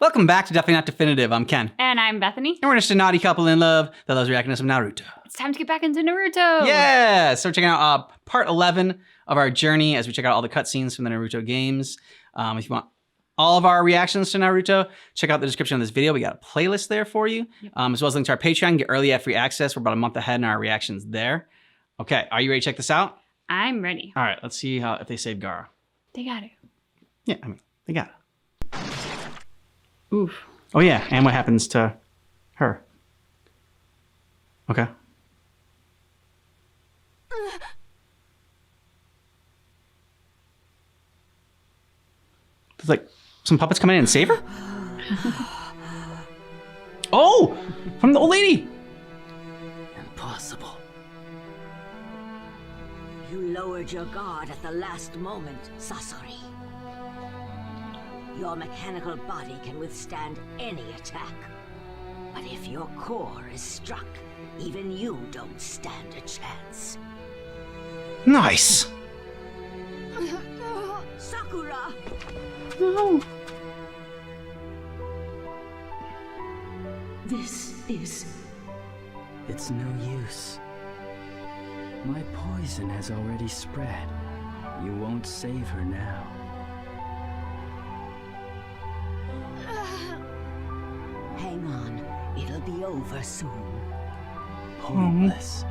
Welcome back to Definitely Not Definitive. I'm Ken. And I'm Bethany. And we're just a naughty couple in love that loves reacting to some Naruto. It's time to get back into Naruto. Yeah! So we're checking out part 11 of our journey as we check out all the cutscenes from the Naruto games. If you want all of our reactions to Naruto, check out the description of this video. We got a playlist there for you, as well as link to our Patreon. Get early free access. We're about a month ahead in our reactions there. Okay, are you ready to check this out? I'm ready. All right, let's see if they save Gaara. They got it. Yeah, I mean, they got it. Oof. Oh yeah, and what happens to her? Okay. There's like some puppets come in and save her? Oh! From the old lady! Impossible. You lowered your guard at the last moment, Sasori. Your mechanical body can withstand any attack. But if your core is struck, even you don't stand a chance. Nice! Sakura! No. This is... It's no use. My poison has already spread. You won't save her now. Hang on, it'll be over soon. Pointless.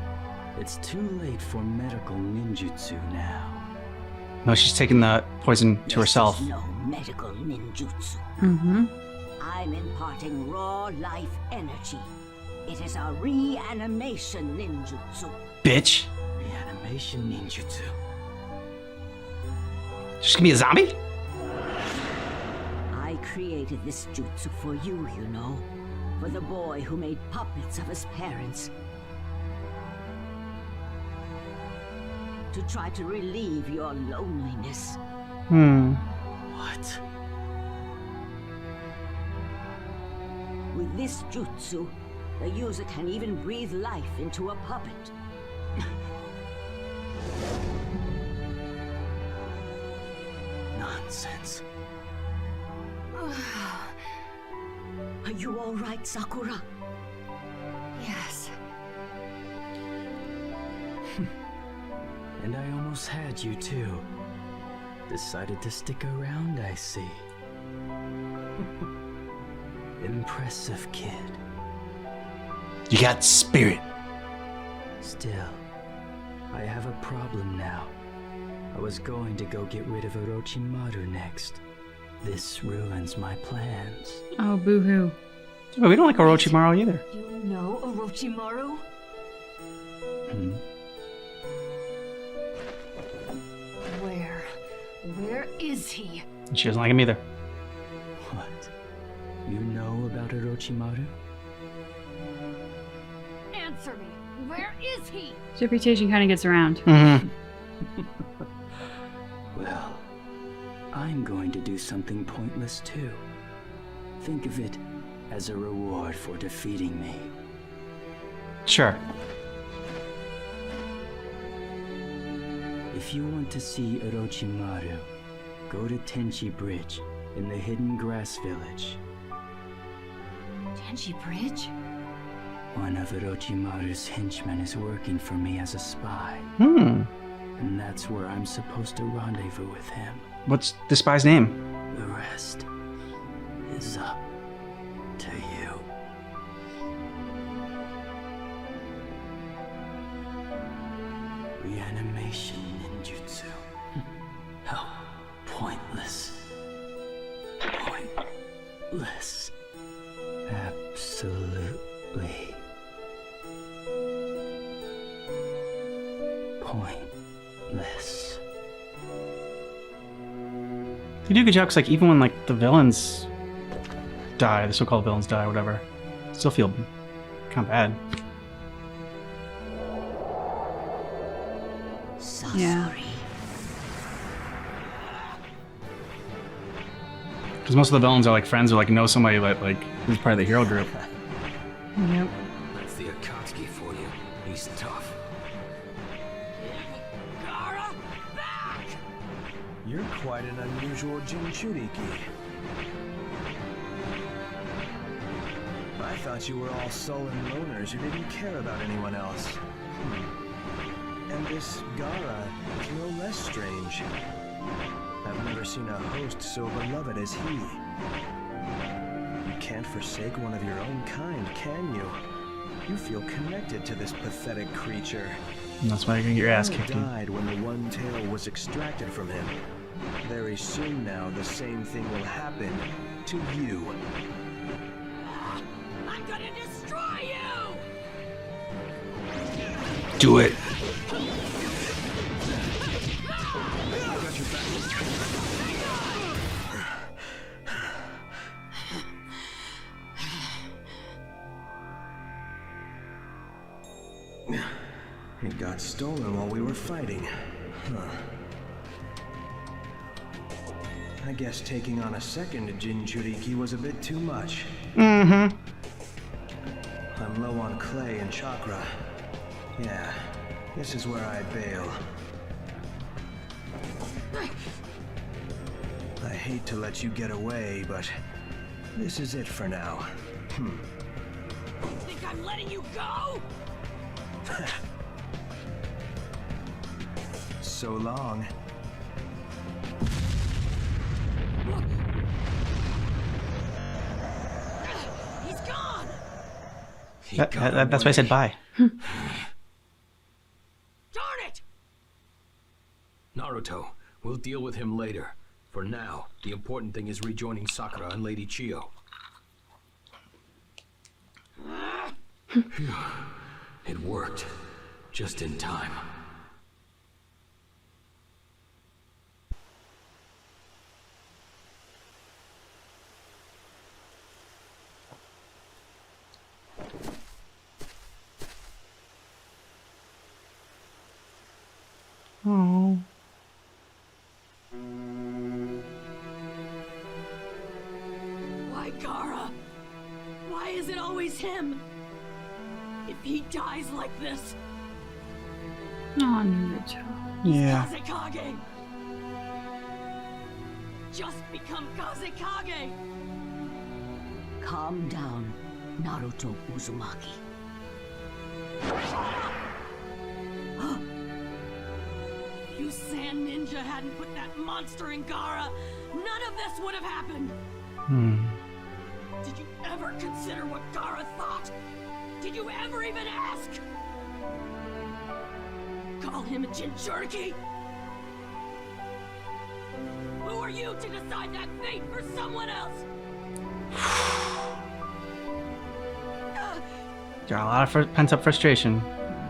It's too late for medical ninjutsu now. No, she's taking the poison to herself. This is no medical ninjutsu. Mm-hmm. I'm imparting raw life energy. It is a reanimation ninjutsu. Bitch. Reanimation ninjutsu. She's gonna be a zombie? I created this jutsu for you, you know. For the boy who made puppets of his parents. To try to relieve your loneliness. What? With this jutsu, the user can even breathe life into a puppet. Nonsense. Are you all right, Sakura? Yes. And I almost had you too. Decided to stick around, I see. Impressive kid. You got spirit. Still, I have a problem now. I was going to go get rid of Orochimaru next. This ruins my plans. Oh, boo-hoo. But we don't like Orochimaru either. You know Orochimaru? Where is he? She doesn't like him either. What? You know about Orochimaru? Answer me. Where is he? His reputation kind of gets around. Mm-hmm. Well, I'm going to do something pointless too. Think of it as a reward for defeating me. Sure. If you want to see Orochimaru, go to Tenchi Bridge in the Hidden Grass Village. Tenchi Bridge? One of Orochimaru's henchmen is working for me as a spy. And that's where I'm supposed to rendezvous with him. What's the spy's name? The rest is up to you. Reanimation ninjutsu. How pointless. Pointless. Absolutely. Pointless. You do a good job, 'cause like even when like the villains die, the so-called villains die, or whatever, still feel kind of bad. Yeah. Because most of the villains are like friends or like know somebody that like who's part of the hero group. Yep. That's the Akatsuki for you. He's tough. Gaara, back! You're quite an unusual Jinchuriki. thought you were all sullen loners who didn't care about anyone else. And this Gara is no less strange. I've never seen a host so beloved as he. You can't forsake one of your own kind, can you? You feel connected to this pathetic creature. And that's why you're gonna get your ass Gara kicked. Dude. died when the one tail was extracted from him. Very soon now, the same thing will happen to you. I'm gonna destroy you! Do it. It got stolen while we were fighting. Huh. I guess taking on a second Jinchuriki was a bit too much. Mm-hmm. I'm low on clay and chakra. Yeah, this is where I bail. I hate to let you get away, but this is it for now. Think I'm letting you go? So long. He's gone! That's why I said bye. Darn it! Naruto, we'll deal with him later. For now, the important thing is rejoining Sakura and Lady Chiyo. Phew. It worked. Just in time. Oh. Why Gara? Why is it always him? If he dies like this, Oh, Naruto. Yeah. Kazekage! Just become Kazekage! Calm down, Naruto Uzumaki. If you Sand Ninja hadn't put that monster in Gara, none of this would have happened! Did you ever consider what Gara thought? Did you ever even ask? Call him a Jinchuriki? Who are you to decide that fate for someone else? Got a lot of pent-up frustration.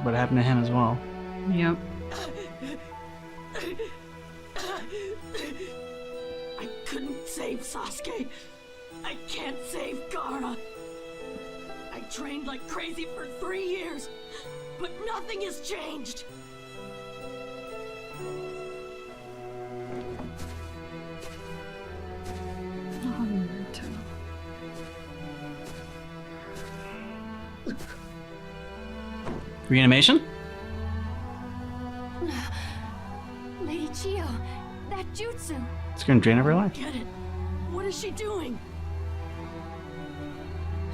What happened to him as well. Yep. I couldn't save Sasuke. I can't save Gara. I trained like crazy for 3 years, but nothing has changed. Oh, Naruto. Reanimation? Lady Chiyo, that jutsu. It's gonna drain every life. Get it? What is she doing?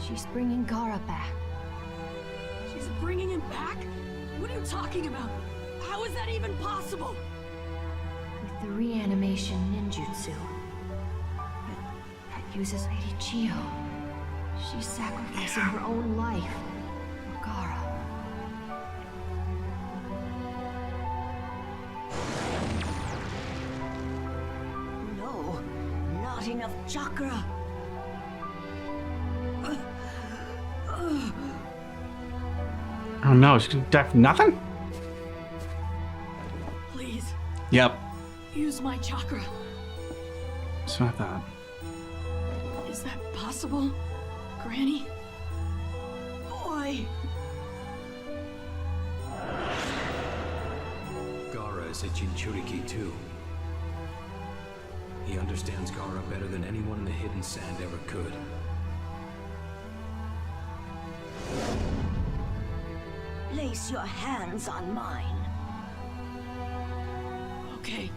She's bringing Gara back. She's bringing him back? What are you talking about? How is that even possible? With the reanimation ninjutsu. That uses Lady Chiyo. She's sacrificing her own life for Gara. No, not enough chakra. Oh no, she's gonna die from nothing? Please, Yep. use my chakra. That's what I thought. Is that possible, Granny? Boy! Gara is a Jinchuriki too. He understands Gara better than anyone in the Hidden Sand ever could. Place your hands on mine. Okay.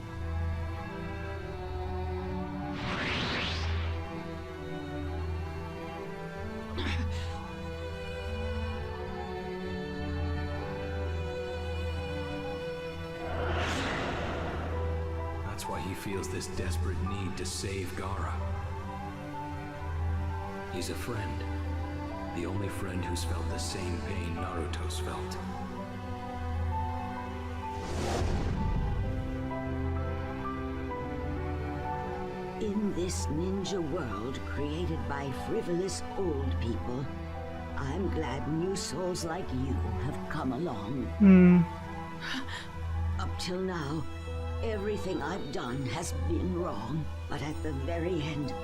That's why he feels this desperate need to save Gaara. He's a friend. The only friend who's felt the same pain Naruto's felt. In this ninja world created by frivolous old people, I'm glad new souls like you have come along. Up till now, everything I've done has been wrong. But at the very end,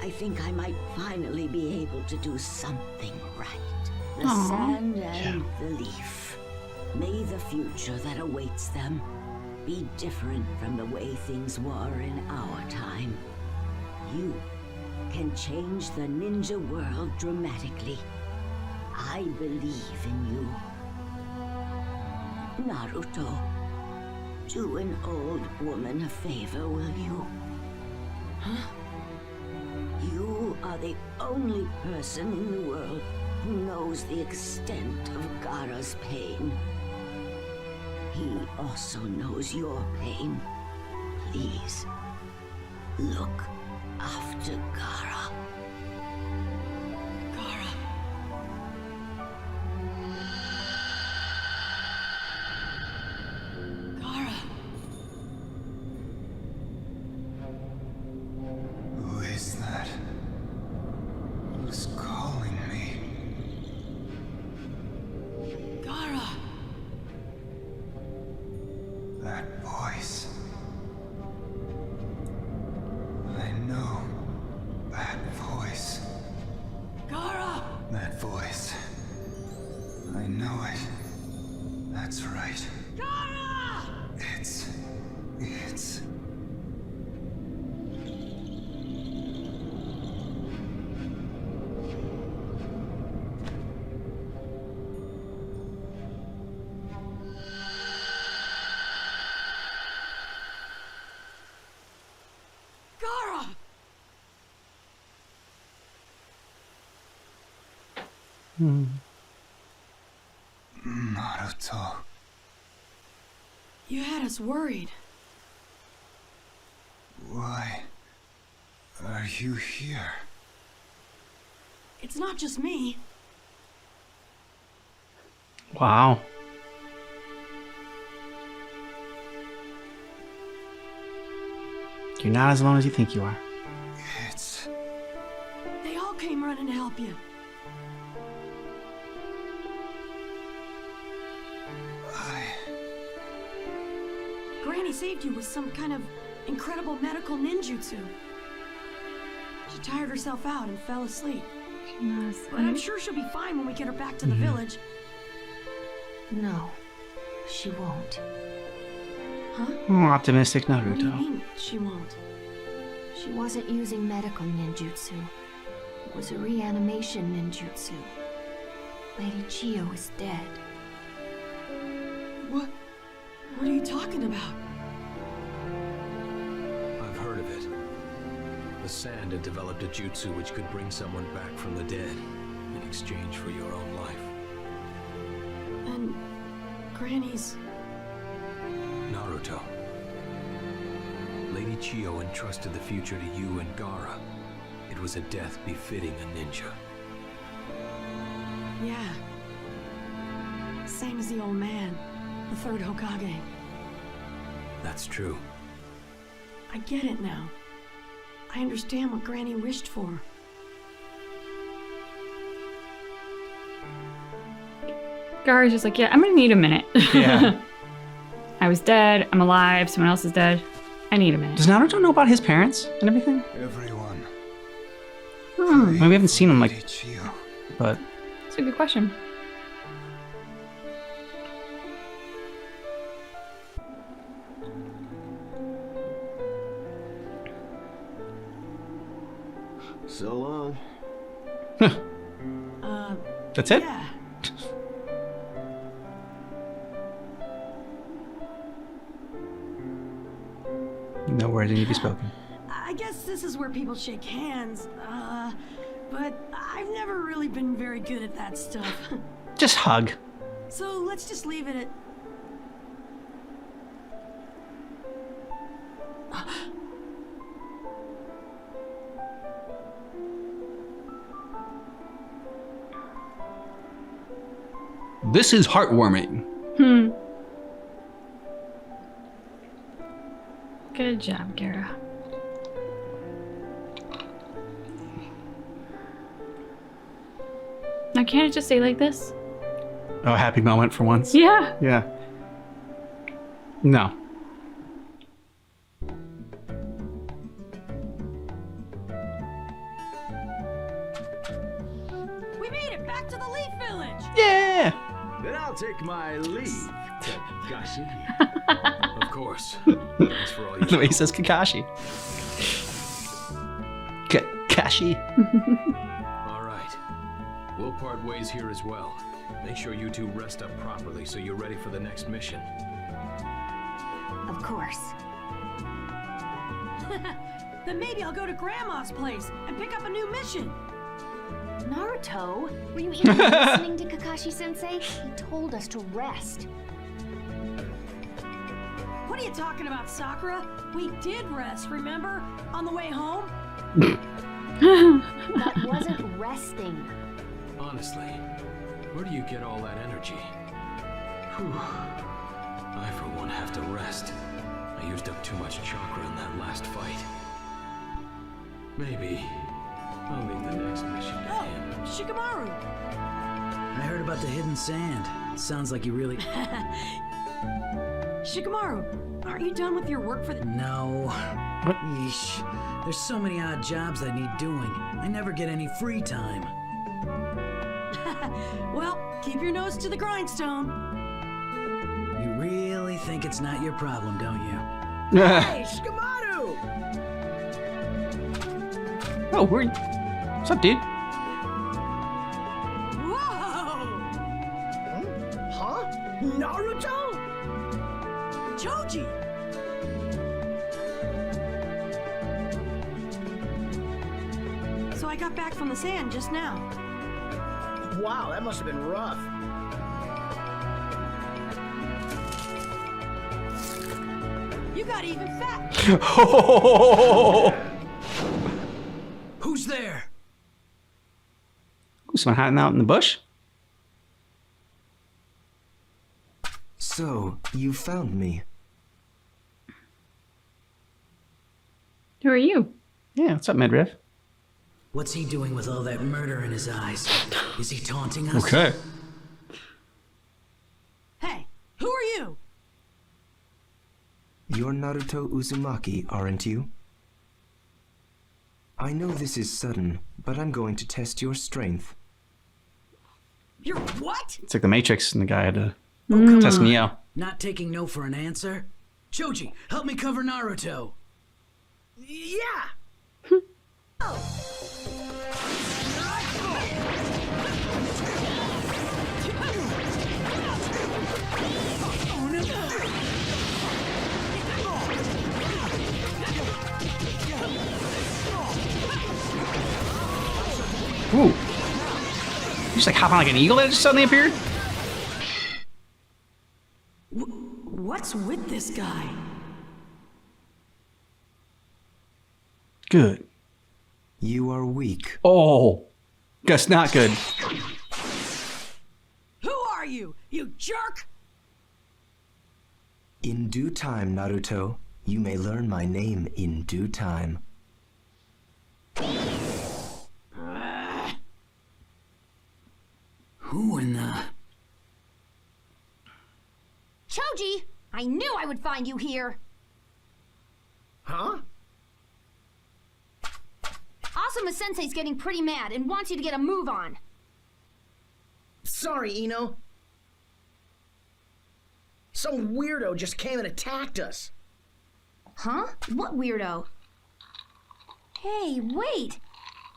I think I might finally be able to do something right. The sand and the leaf. May the future that awaits them be different from the way things were in our time. You can change the ninja world dramatically. I believe in you. Naruto, do an old woman a favor, will you? Huh? You are the only person in the world who knows the extent of Gaara's pain. He also knows your pain. Please, look after Gaara. Gaara. Gaara. Who is that? Who's calling me? Gaara. That voice. I know that voice. Gaara. That voice. I know it. That's right. Gaara! It's... Gaara! Naruto. You had us worried. Why are you here? It's not just me. Wow. You're not as alone as you think you are. It's... They all came running to help you. Granny saved you with some kind of incredible medical ninjutsu. She tired herself out and fell asleep. But I'm sure she'll be fine when we get her back to the village. No, she won't. Huh? Oh, optimistic What do you Naruto. mean, she won't? She wasn't using medical ninjutsu. It was a reanimation ninjutsu. Lady Chiyo is dead. What are you talking about? I've heard of it. The Sand had developed a jutsu which could bring someone back from the dead in exchange for your own life. And Granny's... Naruto. Lady Chiyo entrusted the future to you and Gaara. It was a death befitting a ninja. Yeah. Same as the old man, the third Hokage. That's true. I get it now. I understand what Granny wished for. Gaara's just like, yeah, I'm gonna need a minute. Yeah. I was dead, I'm alive, someone else is dead. I need a minute. Does Naruto know about his parents and everything? Everyone. I mean, we haven't seen him like, Lady Chiyo. but That's a good question. So long. that's it. Yeah. No words need to be spoken. I guess this is where people shake hands, but I've never really been very good at that stuff. Just hug. So let's just leave it at... This is heartwarming. Good job, Gara. Now, can't it just stay like this? Oh, happy moment for once. Yeah. Yeah. No. We made it back to the Leaf Village. Yeah. Then I'll take my leave, Kakashi. Of course. Thanks for all your The way he help. says Kakashi. Kakashi. All right. We'll part ways here as well. Make sure you two rest up properly so you're ready for the next mission. Of course. Then maybe I'll go to Grandma's place and pick up a new mission. Naruto, were you even listening to Kakashi-sensei? He told us to rest. What are you talking about, Sakura? We did rest, remember? On the way home? That wasn't resting. Honestly, where do you get all that energy? Whew. I, for one, have to rest. I used up too much chakra in that last fight. Maybe I'll leave the next mission to Oh, him. Shikamaru. I heard about the hidden sand. Sounds like you really... Shikamaru, aren't you done with your work for the... No. What? Yeesh. There's so many odd jobs I need doing. I never get any free time. Well, keep your nose to the grindstone. You really think it's not your problem, don't you? Hey, Shikamaru! Oh, what's up, dude? Whoa! Huh? Naruto? Choji! So I got back from the sand just now. Wow, that must have been rough. You got even fat. Who's there? Someone hiding out in the bush? So, you found me. Who are you? Yeah, what's up, Midriff? What's he doing with all that murder in his eyes? Is he taunting us? Okay. Hey, who are you? You're Naruto Uzumaki, aren't you? I know this is sudden, but I'm going to test your strength. You're what? It's like the Matrix and the guy had to Oh, come test on. Neo. Not taking no for an answer? Choji, help me cover Naruto. Yeah! Ooh. You just like hop on like an eagle that just suddenly appeared? What's with this guy? Good. You are weak. Oh. Guess not good. Who are you, you jerk? In due time, Naruto. You may learn my name in due time. Who in the... Choji, I knew I would find you here. Huh? Asuma Sensei's getting pretty mad and wants you to get a move on. Sorry, Ino. Some weirdo just came and attacked us. Huh? What weirdo? Hey, wait.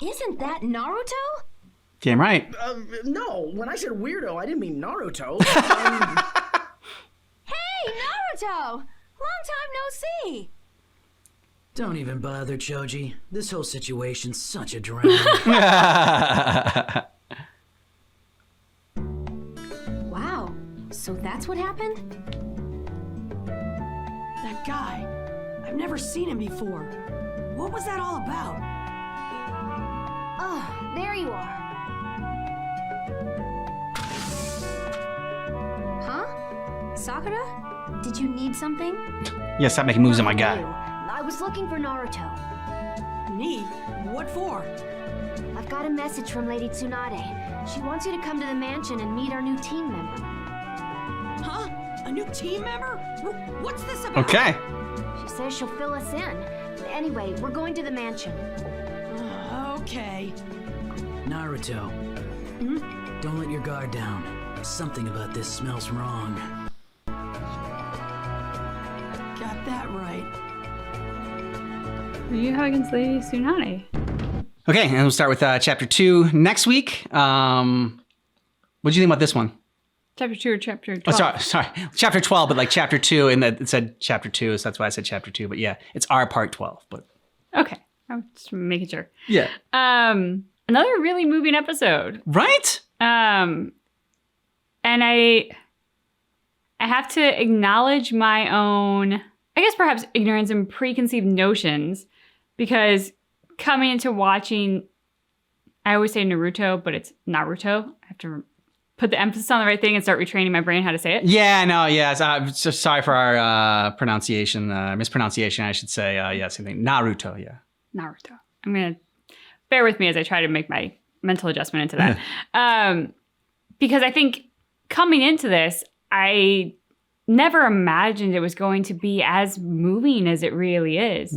Isn't that Naruto? Damn right. No, when I said weirdo, I didn't mean Naruto. Hey, Naruto! Long time no see. Don't even bother, Choji. This whole situation's such a drama. Wow. So that's what happened? That guy. I've never seen him before. What was that all about? Oh, there you are. Sakura? Did you need something? Yeah, stop making moves on my guy. I was looking for Naruto. Me? What for? I've got a message from Lady Tsunade. She wants you to come to the mansion and meet our new team member. Huh? A new team member? What's this about? Okay. She says she'll fill us in. Anyway, we're going to the mansion. Okay. Naruto. Don't let your guard down. Something about this smells wrong. Got that right. Who do you have against Lady Tsunade? Okay, and we'll start with chapter 2 next week. What do you think about this one? Chapter 2 or chapter 12? Oh, sorry. Chapter 12, but like chapter 2, and it said chapter 2, so that's why I said chapter 2. But yeah, it's our part 12. But Okay. I'm just making sure. yeah. Another really moving episode. Right? And I have to acknowledge my own, I guess perhaps ignorance and preconceived notions, because coming into watching, I always say Naruto, but it's Naruto. I have to put the emphasis on the right thing and start retraining my brain how to say it. Yeah, no, yeah. So I'm so sorry for our mispronunciation, I should say. Yeah, same thing. Naruto, yeah. Naruto. I'm going to bear with me as I try to make my mental adjustment into that. Because I think coming into this, I never imagined it was going to be as moving as it really is.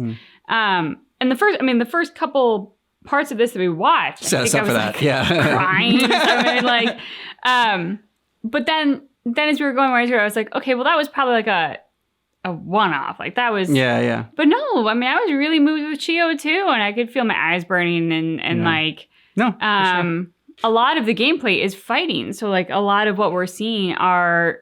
And the first couple parts of this that we watched, Set us up for that. Yeah. crying. But then as we were going right through, I was like, okay, well, that was probably like a one-off. Like that was Yeah. But no, I mean, I was really moved with Chio too, and I could feel my eyes burning and like No. For sure. a lot of the gameplay is fighting. So like a lot of what we're seeing are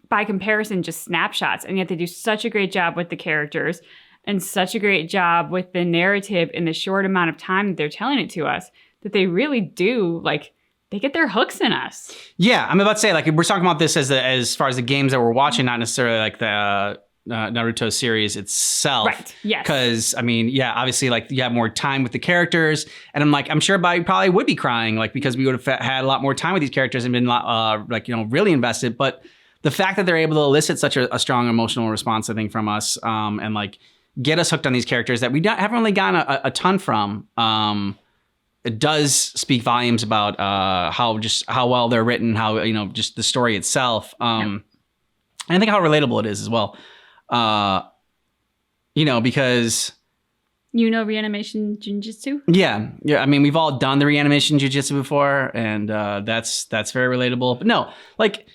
by comparison just snapshots, and yet they do such a great job with the characters and such a great job with the narrative in the short amount of time that they're telling it to us, that they really do, like, they get their hooks in us. Yeah, I'm about to say, like, we're talking about this as far as the games that we're watching, not necessarily like the Naruto series itself. Right, yes. Because, I mean, yeah, obviously, like, you have more time with the characters, and I'm sure I probably would be crying, like, because we would have had a lot more time with these characters and been, really invested. But the fact that they're able to elicit such a strong emotional response, I think, from us, and, like, get us hooked on these characters that we haven't really gotten a ton from, it does speak volumes about how well they're written, how, just the story itself. And I think how relatable it is as well. Because... reanimation Jinjutsu? Yeah. I mean, we've all done the reanimation jujitsu before, and that's very relatable. But no, like,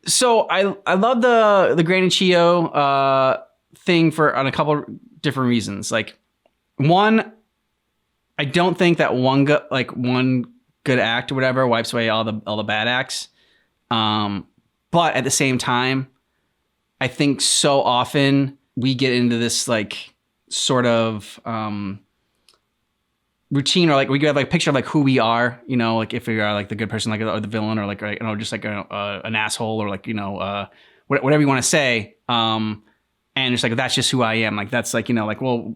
so I love the Granny Chio thing on a couple different reasons. Like, one, I don't think that one good act or whatever wipes away all the bad acts. But at the same time, I think so often we get into this like sort of routine, or like we have like a picture of like who we are, like if we are like the good person, like or the villain, or like just like an asshole, or like whatever you want to say. And it's like, that's just who I am. Like, that's like, well,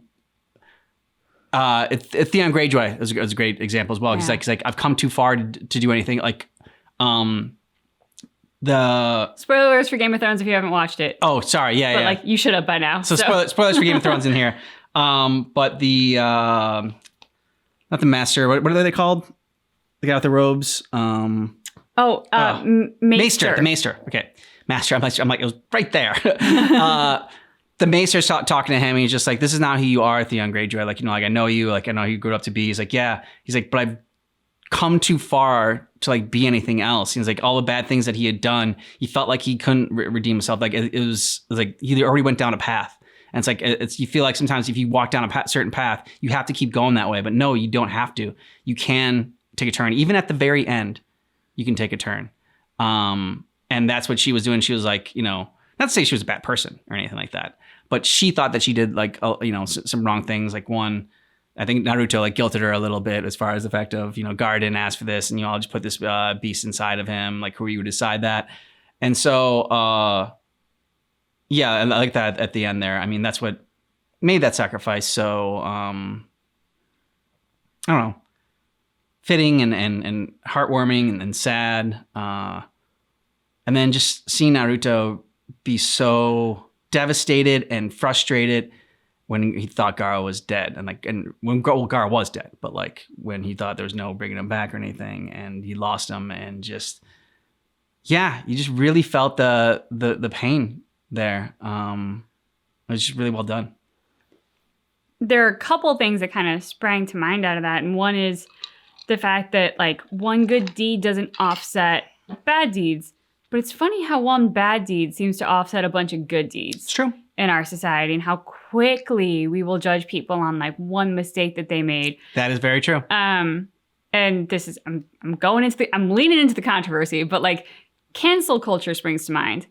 Theon Greyjoy is a great example as well. Yeah. He's like, I've come too far to do anything. Like, the Spoilers for Game of Thrones if you haven't watched it. Oh, sorry. Yeah. But yeah. like, you should have by now. So spoilers for Game of Thrones in here. But the, not the master, what are they called? The guy with the robes. Maester. The Maester. Okay. Master. I'm like, it was right there. The Maester's talking to him, and he's just like, this is not who you are, Theon Greyjoy. Like, like, I know you, like, I know who you grew up to be. He's like, yeah. He's like, but I've come too far to like be anything else. He's like, all the bad things that he had done, he felt like he couldn't redeem himself. Like, it was like he already went down a path. And it's like, you feel like sometimes if you walk down a certain path, you have to keep going that way. But no, you don't have to. You can take a turn. Even at the very end, you can take a turn. And that's what she was doing. She was like, not to say she was a bad person or anything like that, but she thought that she did like, some wrong things. Like, one, I think Naruto like guilted her a little bit as far as the fact of, Guard didn't ask for this, and I'll just put this beast inside of him. Like, who you would decide that? And so, yeah, I like that at the end there. I mean, that's what made that sacrifice so, I don't know, fitting and heartwarming and sad. And And then just seeing Naruto be so devastated and frustrated when he thought Gaara was dead, and when Gaara was dead, but like when he thought there was no bringing him back or anything, and he lost him, and just you just really felt the pain there. It was just really well done. There are a couple things that kind of sprang to mind out of that, and one is the fact that like one good deed doesn't offset bad deeds, but it's funny how one bad deed seems to offset a bunch of good deeds. It's true. In our society, and how quickly we will judge people on like one mistake that they made. That is very true. And this is I'm leaning into the controversy, but like cancel culture springs to mind.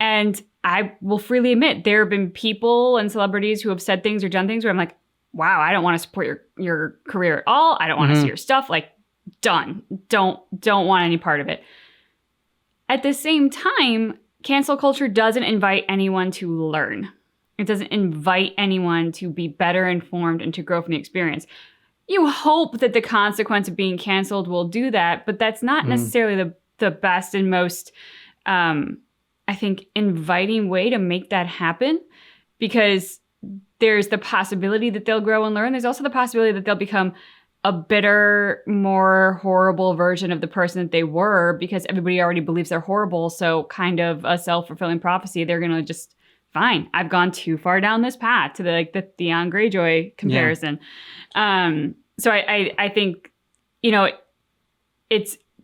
And I will freely admit there have been people and celebrities who have said things or done things where I'm like, wow, I don't want to support your career at all. I don't want to see your stuff. Like, done. Don't want any part of it. At the same time, cancel culture doesn't invite anyone to learn. It doesn't invite anyone to be better informed and to grow from the experience. You hope that the consequence of being canceled will do that, but that's not necessarily the best and most, I think, inviting way to make that happen, because there's the possibility that they'll grow and learn. There's also the possibility that they'll become a bitter, more horrible version of the person that they were, because everybody already believes they're horrible. So kind of a self-fulfilling prophecy. They're going to just, fine, I've gone too far down this path, to the Theon Greyjoy comparison. Yeah. So I think,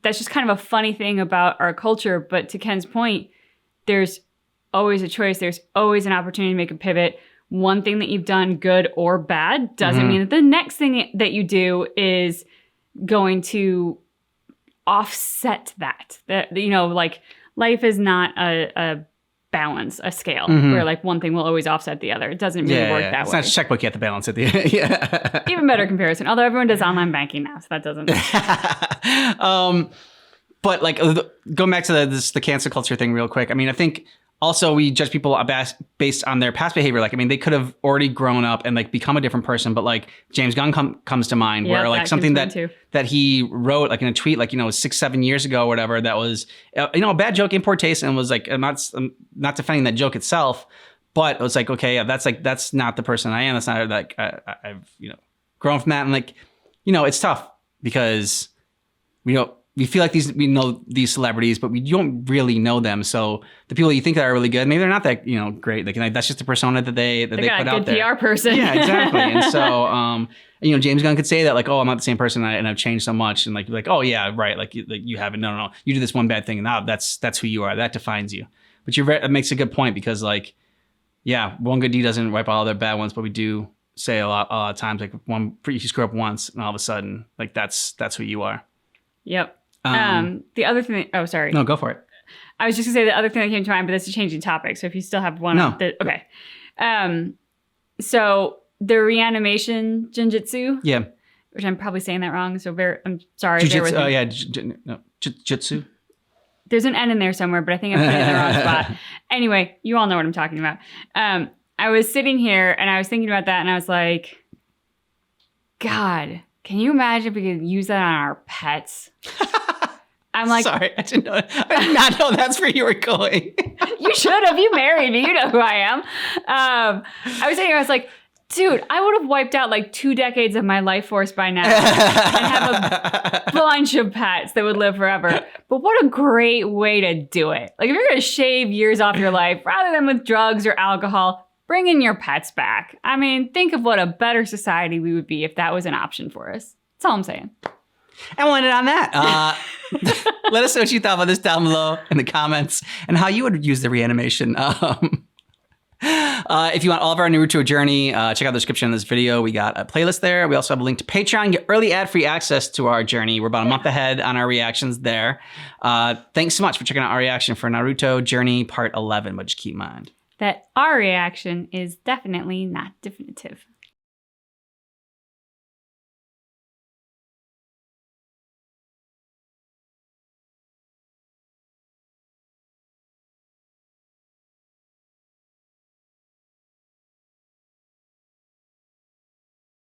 that's just kind of a funny thing about our culture. But to Ken's point, there's always a choice. There's always an opportunity to make a pivot. One thing that you've done, good or bad, doesn't mean that the next thing that you do is going to offset that. That, like life is not a balance, a scale where like one thing will always offset the other. It doesn't really work that way. It's not a checkbook you have to balance at the end. Yeah. Even better comparison. Although everyone does online banking now, so that doesn't. But like going back to the cancel culture thing real quick. I mean, I think also we judge people based on their past behavior. Like, I mean, they could have already grown up and like become a different person. But like James Gunn comes to mind, where like something that he wrote like in a tweet, like 6-7 years ago or whatever, that was a bad joke in poor taste, and was like, I'm not defending that joke itself, but it was like, okay, yeah, that's not the person I am. That's not like I've grown from that, and like it's tough because we feel like we know these celebrities, but we don't really know them. So the people you think that are really good, maybe they're not that great. Like that's just the persona that they put out there. PR person. Yeah, exactly. And so James Gunn could say that like, oh, I'm not the same person, and I've changed so much, and like oh yeah, right, like you haven't. No, you do this one bad thing, and now that's who you are. That defines you. But that makes a good point, because like one good deed doesn't wipe out all their bad ones, but we do say a lot of times like you screw up once, and all of a sudden like that's who you are. Yep. The other thing, sorry. No, go for it. I was just gonna say the other thing that came to mind, but that's a changing topic. So if you still have one, okay. So the reanimation Jinjutsu. Yeah. Which I'm probably saying that wrong. So I'm sorry. Jutsu. There's an N in there somewhere, but I think I'm putting it in the wrong spot. Anyway, you all know what I'm talking about. I was sitting here and I was thinking about that, and I was like, God, can you imagine if we could use that on our pets? I'm like, sorry, I did not know that's where you were going. You should have. You married me. You know who I am. I was sitting here. I was like, dude, I would have wiped out like 2 decades of my life force by now and have a bunch of pets that would live forever. But what a great way to do it. Like, if you're going to shave years off your life, rather than with drugs or alcohol, bring in your pets back. I mean, think of what a better society we would be if that was an option for us. That's all I'm saying. And we'll end it on that. Let us know what you thought about this down below in the comments, and how you would use the reanimation. If you want all of our Naruto journey, check out the description of this video. We got a playlist there. We also have a link to Patreon. Get early ad-free access to our journey. We're about a month ahead on our reactions there. Thanks so much for checking out our reaction for Naruto Journey Part 11. But just keep in mind that our reaction is definitely not definitive.